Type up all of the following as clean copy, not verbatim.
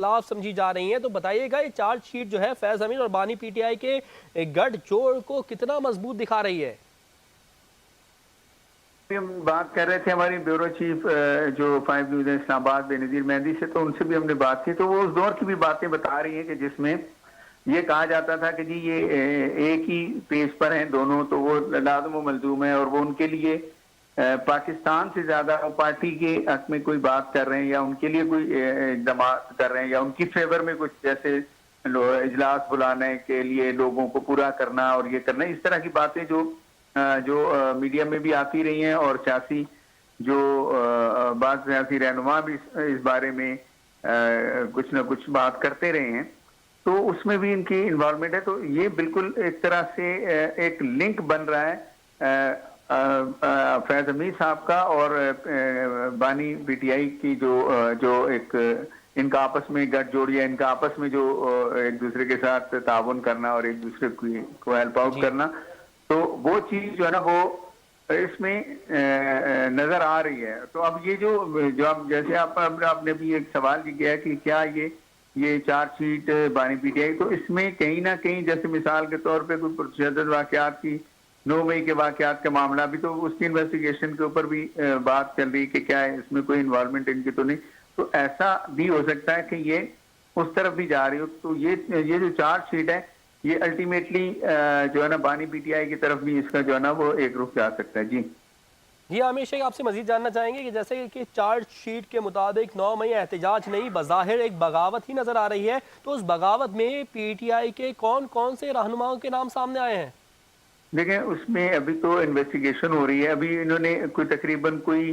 खिलाफ समझी जा रही हैं, तो बताइएगा ये चार्ज शीट जो है फैज हमीद और बानी पीटीआई के गठजोड़ को कितना मजबूत दिखा रही है? हम बात कर रहे थे हमारी ब्यूरो चीफ जो 5 न्यूज़ इस्लामाबाद बेनज़ीर मेहंदी से, तो उनसे भी हमने बात की, तो वो उस दौर की भी बातें बता रही हैं कि जिसमें ये कहा जाता था कि जी ये एक ही पेज पर हैं दोनों, तो वो लाज़िम व मलज़ूम है और वो उनके लिए पाकिस्तान से ज्यादा पार्टी के हक में कोई बात कर रहे हैं या उनके लिए कोई इक़दाम कर रहे हैं या उनकी फेवर में कुछ, जैसे इजलास बुलाने के लिए लोगों को पूरा करना और ये करना, इस तरह की बातें जो मीडिया में भी आती रही हैं और सियासी जो बात सियासी रहनुमा भी इस बारे में कुछ ना कुछ बात करते रहे हैं, तो उसमें भी इनकी इन्वॉल्वमेंट है। तो ये बिल्कुल एक तरह से एक लिंक बन रहा है फैज हमीद साहब का और बानी पीटीआई की जो एक इनका आपस में गठजोड़ या इनका आपस में जो एक दूसरे के साथ ताउन करना और एक दूसरे को हेल्प आउट करना, तो वो चीज जो है ना वो इसमें नजर आ रही है। तो अब ये जो अब जैसे आपने भी एक सवाल किया कि क्या ये चार्ज शीट बानी पीटीआई, तो इसमें कहीं ना कहीं जैसे मिसाल के तौर पे कोई तशद्दुद वाकयात की 9 मई के वाकयात का मामला भी, तो उसकी इन्वेस्टिगेशन के ऊपर भी बात चल रही है कि क्या है इसमें कोई इन्वॉल्वमेंट इनकी तो नहीं, तो ऐसा भी हो सकता है कि ये उस तरफ भी जा रही हो। तो ये जो चार्ज शीट है ये अल्टीमेटली जो है ना बानी पीटीआई की तरफ भी इसका जो है ना वो एक रुख जा सकता है। जी आमिर शेख, आपसे मजीद जानना चाहेंगे कि जैसे कि चार्ज शीट के मुताबिक 9 मई एहतजाज नहीं बज़ाहिर एक बगावत ही नजर आ रही है, तो उस बगावत में पीटीआई के कौन कौन से रहनुमाओं के नाम सामने आए हैं? देखिए उसमें अभी तो इन्वेस्टिगेशन हो रही है। अभी इन्होंने तकरीबन कोई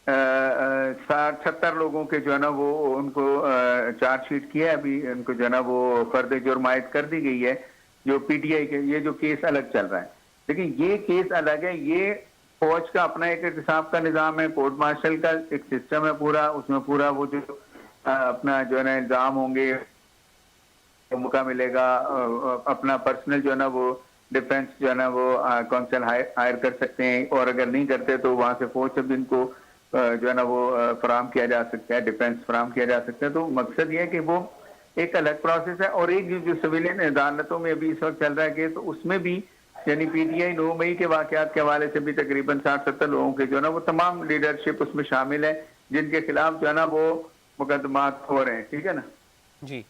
60-70 लोगों के जो है ना वो उनको चार्ज शीट किया है। अभी उनको जो है ना वो फर्द जुर्म आयद कर दी गई है। जो पीटीआई के ये जो केस अलग चल रहा है, लेकिन ये केस अलग है, ये फौज का अपना एक एहतसाब का निज़ाम है, कोर्ट मार्शल का एक सिस्टम है पूरा, उसमें पूरा वो जो अपना जो है ना इंतजाम होंगे, मौका मिलेगा, अपना पर्सनल जो है ना वो डिफेंस जो है ना वो काउंसिल हायर कर सकते हैं, और अगर नहीं करते तो वहां से फौज से भी इनको जो है ना वो फराम किया जा सकता है, डिफेंस फराम किया जा सकता है। तो मकसद ये है कि वो एक अलग प्रोसेस है। और एक जो सिविलियन अदालतों में अभी इस वक्त चल रहा है केस, तो उसमें भी यानी पीटीआई 9 मई के वाकयात के हवाले से भी तकरीबन 60-70 लोगों के जो है ना वो तमाम लीडरशिप उसमें शामिल है, जिनके खिलाफ जो है ना वो मुकदमात हो रहे हैं। ठीक है ना जी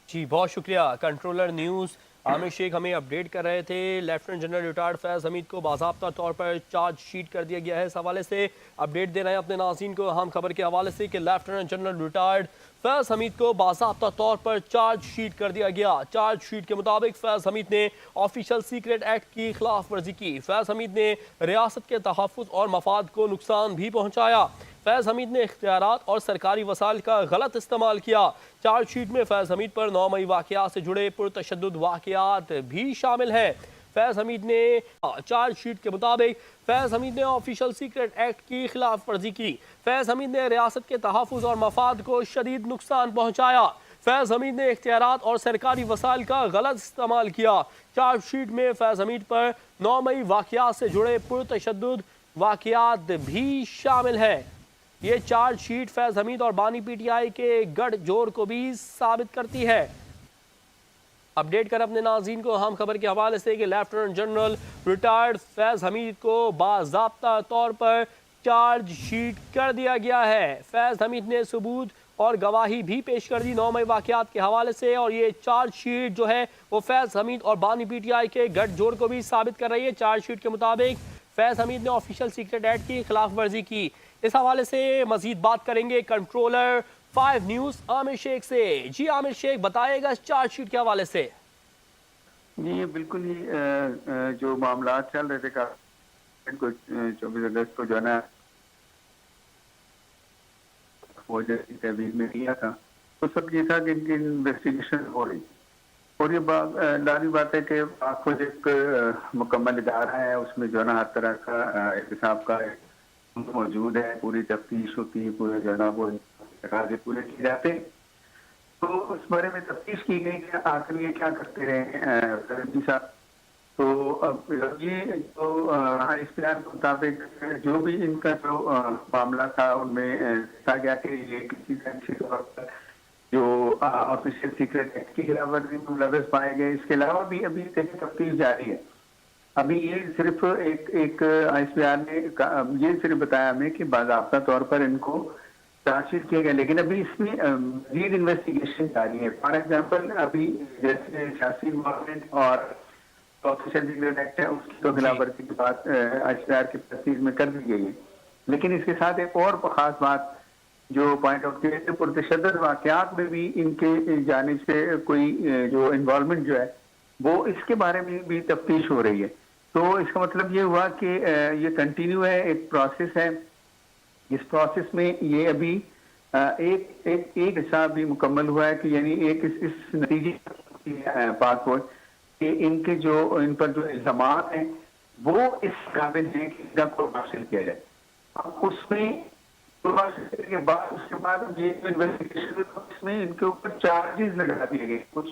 जी, बहुत शुक्रिया। कंट्रोलर न्यूज़ आमिर शेख हमें अपडेट कर रहे थे। लेफ्टिनेंट जनरल रिटायर्ड फैज़ हमीद को बाज़ाब्ता तौर पर चार्ज शीट कर दिया गया है। इस हवाले से अपडेट दे रहे हैं अपने नाज़रीन को हम खबर के हवाले से कि लेफ्टिनेंट जनरल रिटायर्ड फैज़ हमीद को बाज़ाब्ता तौर पर चार्ज शीट कर दिया गया। चार्ज शीट के मुताबिक फैज़ हमीद ने ऑफिशियल सीक्रेट एक्ट की खिलाफ वर्जी की। फैज़ हमीद ने रियासत के तहफ़्फ़ुज़ और मफाद को नुकसान भी पहुँचाया। फैज़ हमीद ने इख्तियारात और सरकारी वसाइल का गलत इस्तेमाल किया। चार्ज शीट में फैज़ हमीद पर 9 मई वाकयात से जुड़े पुरतशद्दुद वाकयात भी शामिल हैं। फैज़ हमीद ने चार्ज शीट के मुताबिक फैज़ हमीद ने ऑफिशियल सीक्रेट एक्ट की खिलाफ वर्जी की। फैज़ हमीद ने रियासत के तहफ़्फ़ुज़ और मफाद को शदीद नुकसान पहुँचाया। फैज़ हमीद ने इख्तियारात और सरकारी वसाइल का गलत इस्तेमाल किया। चार्ज शीट में फैज़ हमीद पर 9 मई वाकयात से जुड़े पुरतशद्दुद वाकयात भी शामिल हैं। ये चार्ज शीट फैज़ हमीद और बानी पीटीआई के गठजोड़ को भी साबित करती है। अपडेट कर अपने नाज़रीन को हम खबर के हवाले से कि लेफ्टिनेंट जनरल रिटायर्ड फैज़ हमीद को बाज़ाब्ता तौर पर चार्ज शीट कर दिया गया है। फैज़ हमीद ने सबूत और गवाही भी पेश कर दी 9 मई वाकयात के हवाले से, और ये चार्ज शीट जो है वो फैज़ हमीद और बानी पीटीआई के गठजोड़ को भी साबित कर रही है। चार्ज शीट के मुताबिक फैज़ हमीद ने ऑफिशियल सीक्रेट एक्ट की खिलाफ वर्जी की। इस हवाले से मजीद बात करेंगे कंट्रोलर 5 न्यूज़ आमिर शेख से। जी आमिर शेख, बताएगा इस चार्ज शीट के हवाले से। जी ये बिल्कुल ही जो मामला चल रहे थे 24 अगस्त को जो है ना फौज की तहवील में किया था, तो सब ये था कि इनकी इन्वेस्टिगेशन हो रही, और ये लाजमी बात है कि खुद एक मुकम्मल इदारा है, उसमें जो है ना हर तरह का एहतसाब का मौजूद है, पूरी तफ्तीश होती है, पूरे जो है ना वो तकाज़े पूरे किए जाते हैं। तो उस बारे में तफ्तीश की गई कि आखिर ये क्या करते रहे साहब। तो अब ये जो इस बयान के मुताबिक जो भी इनका जो मामला था उनमें कहा गया कि ये किसी न किसी तौर पर ऑफिशियल सीक्रेट एक्ट की खिलाफ वर्जी में मुलव्वस पाए गए। इसके अलावा भी अभी तफ्तीश जारी है। अभी ये सिर्फ एक ICR ने ये सिर्फ बताया हमें कि बाकायदा तौर पर इनको चार्जशीट किया गया, लेकिन अभी इसमें मजीद इन्वेस्टिगेशन जारी है। फॉर एग्जाम्पल अभी जैसे सियासी इन्वॉल्वमेंट और ऑफिशियल सीक्रेट एक्ट है, उसकी तो खिलाफ वर्जी की बात ICR की तफ्तीश में कर दी गई है। लेकिन इसके साथ एक और खास बात जो पॉइंट आउट किया है, पुरतशद्दुद वाक़यात में भी इनके जानिब से कोई जो इन्वॉल्वमेंट जो है वो इसके बारे में भी तफ्तीश हो रही है। तो इसका मतलब ये हुआ कि ये कंटिन्यू है, एक प्रोसेस है। इस प्रोसेस में ये अभी एक हिस्सा भी मुकम्मल हुआ है कि यानी एक इस नतीजे पास हुआ कि इनके जो इन पर जो इल्जामात हैं वो इस काबिल हैं कि इनका कोर्ट मार्शल किया जाए। अब उसमें के बाद उसके बाद ये इन्वेस्टिगेशन इसमें इनके ऊपर चार्जेस लगा दिए गए। कुछ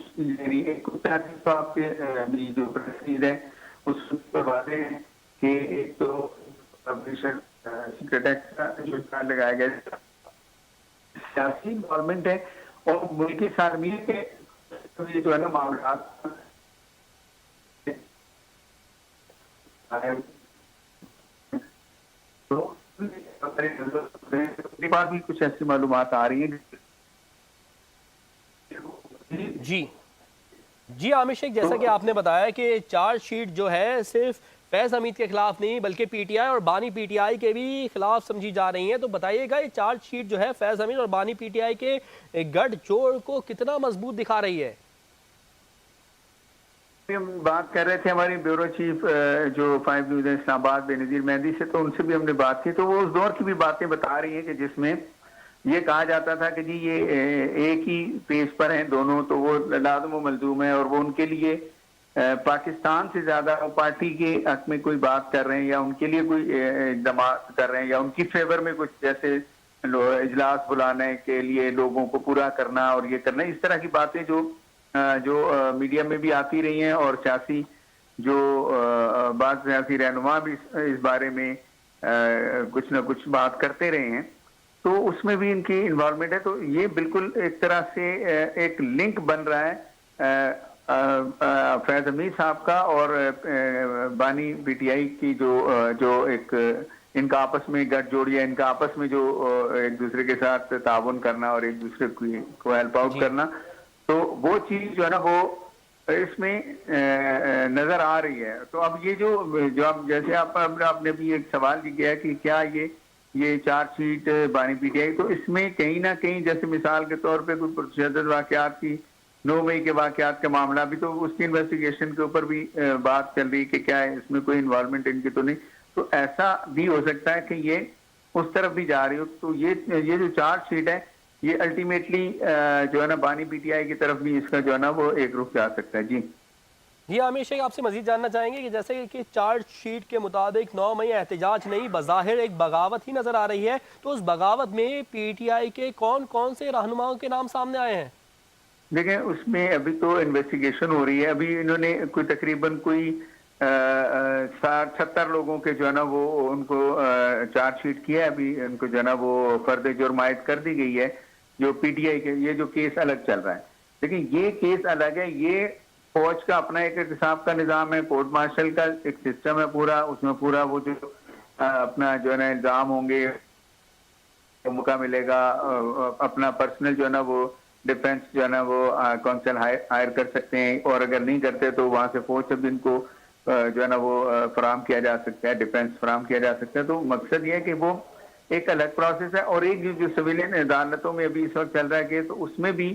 चार्जेस तो आपके जो प्रेसिडेंट है उस पर वादे हैं कि एक तो पब्लिशर सीक्रेट एक्ट का जो चार्ज लगाया गया, सियासी इन्वॉल्वमेंट है और मुल्की सार्मी के जो है ना मामला तो भी कुछ ऐसी मालूमात आ रही है। जी आमिर शेख, जैसा कि आपने बताया कि चार्जशीट जो है सिर्फ फैज हमीद के खिलाफ नहीं बल्कि PTI और बानी PTI के भी खिलाफ समझी जा रही है, तो बताइएगा ये चार्जशीट जो है फैज हमीद और बानी PTI के गठजोड़ को कितना मजबूत दिखा रही है? हम बात कर रहे थे हमारी ब्यूरो चीफ जो 5 न्यूज़ इस्लामाबाद बेनज़ीर मेहंदी से, तो उनसे भी हमने बात की, तो वो उस दौर की भी बातें बता रही है कि जिसमें ये कहा जाता था कि जी ये एक ही पेज पर हैं दोनों, तो वो लाज़िम व मलज़ूम है और वो उनके लिए पाकिस्तान से ज्यादा पार्टी के हक में कोई बात कर रहे हैं या उनके लिए कोई इक़दाम कर रहे हैं या उनकी फेवर में कुछ जैसे इजलास बुलाने के लिए लोगों को पूरा करना और ये करना, इस तरह की बातें जो मीडिया में भी आती रही हैं और सियासी जो बात सियासी रहनुमा भी इस बारे में कुछ ना कुछ बात करते रहे हैं, तो उसमें भी इनकी इन्वॉल्वमेंट है। तो ये बिल्कुल एक तरह से एक लिंक बन रहा है फैज हमीद साहब का और बानी PTI की जो एक इनका आपस में गठजोड़ या इनका आपस में जो एक दूसरे के साथ ताउन करना और एक दूसरे को हेल्प आउट करना, तो वो चीज जो है ना वो इसमें नजर आ रही है। तो अब ये जो आप जैसे आपने भी एक सवाल किया है कि क्या ये चार्जशीट बानी PTI, तो इसमें कहीं ना कहीं जैसे मिसाल के तौर पे कोई पुरतशद्दुद वाक़यात की 9 मई के वाक़यात का मामला भी, तो उसकी इन्वेस्टिगेशन के ऊपर भी बात चल रही कि क्या है इसमें कोई इन्वॉल्वमेंट इनकी तो नहीं, तो ऐसा भी हो सकता है कि ये उस तरफ भी जा रही हो। तो ये जो चार्जशीट है ये अल्टीमेटली जो है ना बानी PTI की तरफ भी इसका जो है ना वो एक रुख जा सकता है। जी आमिर शेख, आपसे मजीद जानना चाहेंगे कि जैसे कि चार्जशीट के मुताबिक 9 मई एहतजाज नहीं बज़ाहिर एक बगावत ही नजर आ रही है, तो उस बगावत में PTI के कौन कौन से रहनुमाओं के नाम सामने आए हैं? देखें उसमें अभी तो इन्वेस्टिगेशन हो रही है। अभी इन्होंने कोई तकरीबन कोई 60-70 लोगों के जो है ना वो उनको चार्जशीट किया है। अभी उनको जो है ना वो फर्द जुर्म आयद कर दी गई है जो PTI के, ये जो केस अलग चल रहा है। लेकिन ये केस अलग है, ये फौज का अपना एक एहतसाब का निज़ाम है, कोर्ट मार्शल का एक सिस्टम है पूरा, उसमें पूरा वो जो अपना जो है ना इल्ज़ाम होंगे मौका मिलेगा, अपना पर्सनल जो है ना वो डिफेंस जो है ना वो काउंसिल हायर कर सकते हैं और अगर नहीं करते तो वहां से फौज से भी इनको जो है ना वो फराम किया जा सकता है, डिफेंस फराम किया जा सकता है। तो मकसद ये है कि वो एक अलग प्रोसेस है। और एक जो सिविलियन अदालतों में अभी इस वक्त चल रहा है केस, तो उसमें भी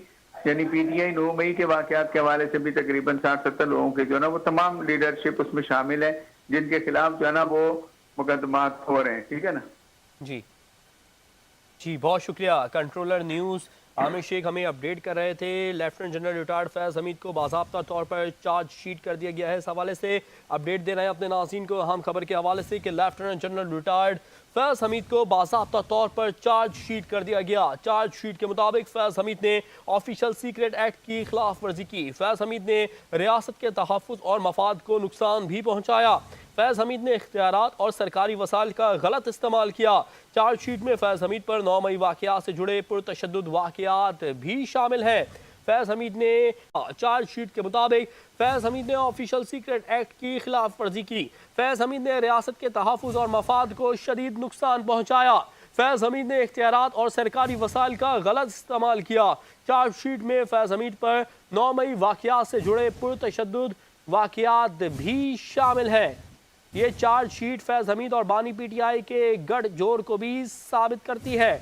यानी PTI 9 मई के वाक़यात के हवाले से भी तकरीबन 60-70 लोगों के जो है ना वो तमाम लीडरशिप उसमें शामिल है जिनके खिलाफ जो है ना वो मुकदमात हो रहे हैं। ठीक है ना जी बहुत शुक्रिया। कंट्रोलर न्यूज़ आमिर शेख हमें अपडेट कर रहे थे। Lieutenant general retired Faiz Hamid को बाज़ाब्ता तौर पर चार्जशीट कर दिया गया है। इस हवाले से अपडेट दे रहे हैं अपने नाज़रीन को अहम खबर के हवाले से कि lieutenant general retired Faiz Hamid को बाज़ाब्ता तौर पर चार्जशीट कर दिया गया। चार्जशीट के मुताबिक फैज हमीद ने ऑफिशियल सीक्रेट एक्ट की खिलाफ वर्जी की। फैज हमीद ने रियासत के तहफ़्फ़ुज़ और मफाद को नुकसान भी पहुँचाया। फैज हमीद ने इख्तियारात और सरकारी वसाइल का गलत इस्तेमाल किया। चार्जशीट में फैज हमीद पर 9 मई वाक़यात से जुड़े पुरतशद्दुद वाक़यात भी शामिल हैं। फैज हमीद ने चार्ज शीट के मुताबिक फैज हमीद ने ऑफिशियल सीक्रेट एक्ट की खिलाफ वर्जी की। फैज हमीद ने रियासत के तहफ़्फ़ुज़ और मफाद को शदीद नुकसान पहुँचाया। फैज हमीद ने इख्तियारात और सरकारी वसाइल का गलत इस्तेमाल किया। चार्ज शीट में फैज हमीद पर 9 मई वाक़यात से जुड़े पुरतशद्दुद वाक़यात भी शामिल हैं। ये चार्ज शीट फैज हमीद और बानी पीटीआई के गठजोड़ को भी साबित करती है।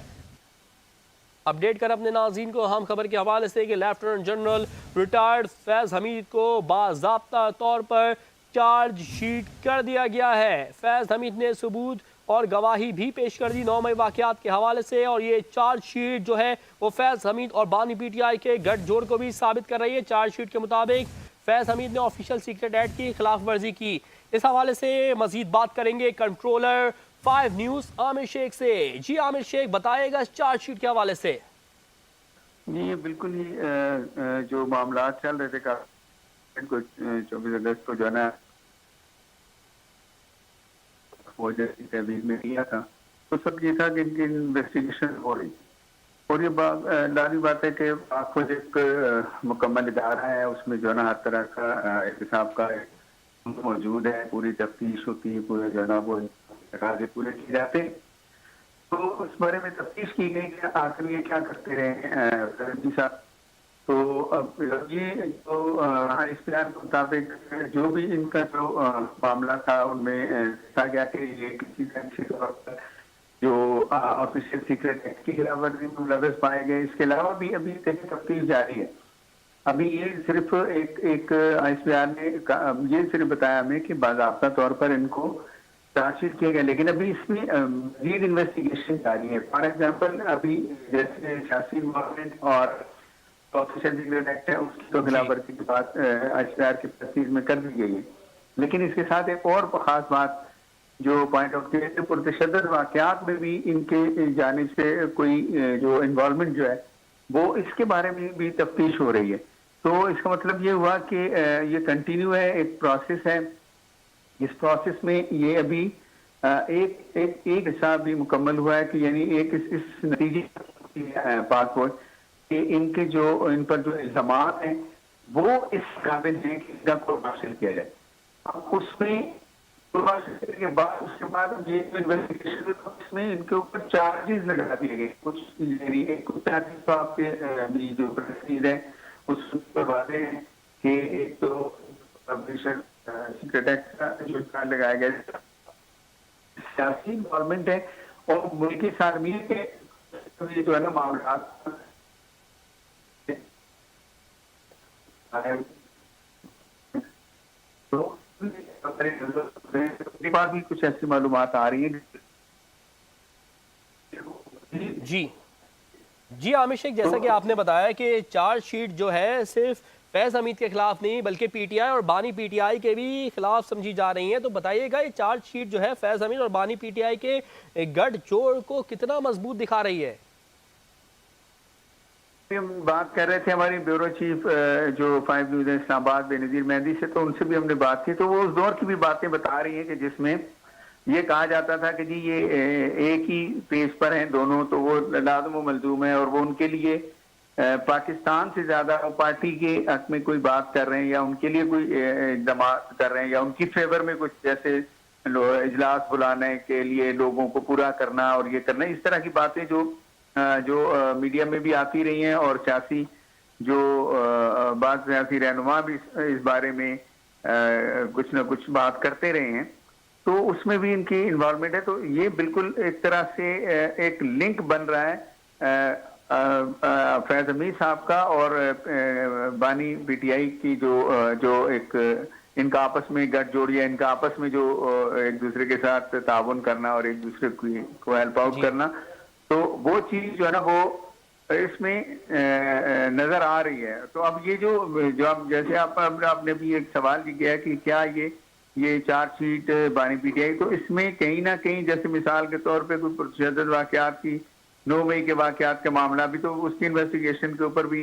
अपडेट कर अपने नाज़रीन को हम खबर के हवाले से कि lieutenant general retired Faiz Hamid को बाज़ाब्ता तौर पर चार्ज शीट कर दिया गया है। फैज हमीद ने सबूत और गवाही भी पेश कर दी 9 मई वाक़यात के हवाले से, और ये चार्ज शीट जो है वो फैज हमीद और बानी पीटीआई के गठजोड़ को भी साबित कर रही है। चार्ज शीट के मुताबिक फैज हमीद ने ऑफिशियल सीक्रेट एक्ट की खिलाफ वर्जी की। इस हवाले से मजीद बात करेंगे कंट्रोलर 5 न्यूज़ आमिर शेख से। जी आमिर शेख, बताएगा इस चार्ज शीट के हवाले से। जी, ये बिल्कुल ही जो मामला चल रहे थे 24 अगस्त को जो है ना फौज की तहवीज़ में किया था, तो सब ये था कि इनकी इन्वेस्टिगेशन हो रही, और ये लाजमी बात है कि फौज एक मुकम्मल इदारा है, उसमें जो है ना हर तरह का एहतसाब का मौजूद है, पूरी तफ्तीश होती है, पूरे जो है ना वो तकाज़े पूरे किए जाते हैं। तो उस बारे में तफ्तीश की गई कि आखिर ये क्या करते रहे जी साहब। तो अब ये जो इस बयान के मुताबिक जो भी इनका जो मामला था उनमें देखा गया कि ये किसी तौर पर जो ऑफिशियल सीक्रेट एक्ट की खिलाफ वर्जी में मुलव्वस पाए गए। इसके अलावा भी अभी तफ्तीश जारी है। अभी ये सिर्फ एक इस बयान ने ये सिर्फ बताया हमें कि बाज़ाब्ता तौर पर इनको चार्जशीट किया गया, लेकिन अभी इसमें लीड इन्वेस्टिगेशन जारी है। फॉर एग्जांपल अभी जैसे सियासी इन्वॉल्वमेंट और ऑफिशियल सीक्रेट एक्ट है, उसकी तो खिलाफ वर्जी की बात ICR की तस्दीक में कर दी गई है, लेकिन इसके साथ एक और खास बात जो पॉइंट आउट किया है, पुरतशद्दुद वाक़यात में भी इनके जानिब से कोई जो इन्वॉल्वमेंट जो है वो इसके बारे में भी तफ्तीश हो रही है। तो इसका मतलब ये हुआ कि ये कंटिन्यू है, एक प्रोसेस है। इस प्रोसेस में ये अभी एक हिस्सा भी मुकम्मल हुआ है कि यानी एक इस नतीजे पासपोर्ट कि इनके जो इन पर जो इल्जामात हैं वो इस काबिल हैं कि इनका कोर्ट हासिल किया जाए। अब उसमें के बाद उसके बाद ये इन्वेस्टिगेशन इसमें इनके ऊपर चार्जेस लगा दिए गए। कुछ चार्जेस तो आपके जो प्रोसीजर है उस पर वादे हैं कि एक तो पब्लिशर सीक्रेट एक्ट का जो चार्ज लगाया गया सियासी इन्वॉल्वमेंट है और मुल्की सार्मियत के जो है ना मामला तो भी कुछ ऐसी मालूमात आ रही है। जी आमिर शेख, जैसा कि आपने बताया कि चार्ज शीट जो है सिर्फ फैज हमीद के खिलाफ नहीं बल्कि पीटीआई और बानी पीटीआई के भी खिलाफ समझी जा रही है। तो बताइएगा ये चार्ज शीट जो है फैज हमीद और बानी पीटीआई के गठजोड़ को कितना मजबूत दिखा रही है? हम बात कर रहे थे हमारी ब्यूरो चीफ जो 5 न्यूज़ इस्लामाबाद बेनज़ीर मेहंदी से, तो उनसे भी हमने बात की, तो वो उस दौर की भी बातें बता रही हैं कि जिसमें ये कहा जाता था कि जी ये एक ही पेज पर हैं दोनों, तो वो लाज़िम व मलज़ूम है और वो उनके लिए पाकिस्तान से ज्यादा वो पार्टी के हक में कोई बात कर रहे हैं या उनके लिए कोई इक़दाम कर रहे हैं या उनकी फेवर में कुछ जैसे इजलास बुलाने के लिए लोगों को पूरा करना और ये करना, इस तरह की बातें जो मीडिया में भी आती रही हैं और सियासी जो बात सियासी रहनुमा भी इस बारे में कुछ न कुछ बात करते रहे हैं, तो उसमें भी इनकी इन्वॉल्वमेंट है। तो ये बिल्कुल एक तरह से एक लिंक बन रहा है फैज हमीद साहब का और बानी पीटीआई की जो एक इनका आपस में गठजोड़ है, इनका आपस में जो एक दूसरे के साथ ताउन करना और एक दूसरे को हेल्प आउट करना, तो वो चीज जो है ना वो इसमें नजर आ रही है। तो अब ये जो आप जैसे आपने भी एक सवाल किया कि क्या ये चार्जशीट बानी पीटीआई, तो इसमें कहीं ना कहीं जैसे मिसाल के तौर पे कोई पुरतशद्दुद वाक़यात की 9 मई के वाक़यात का मामला भी, तो उसकी इन्वेस्टिगेशन के ऊपर भी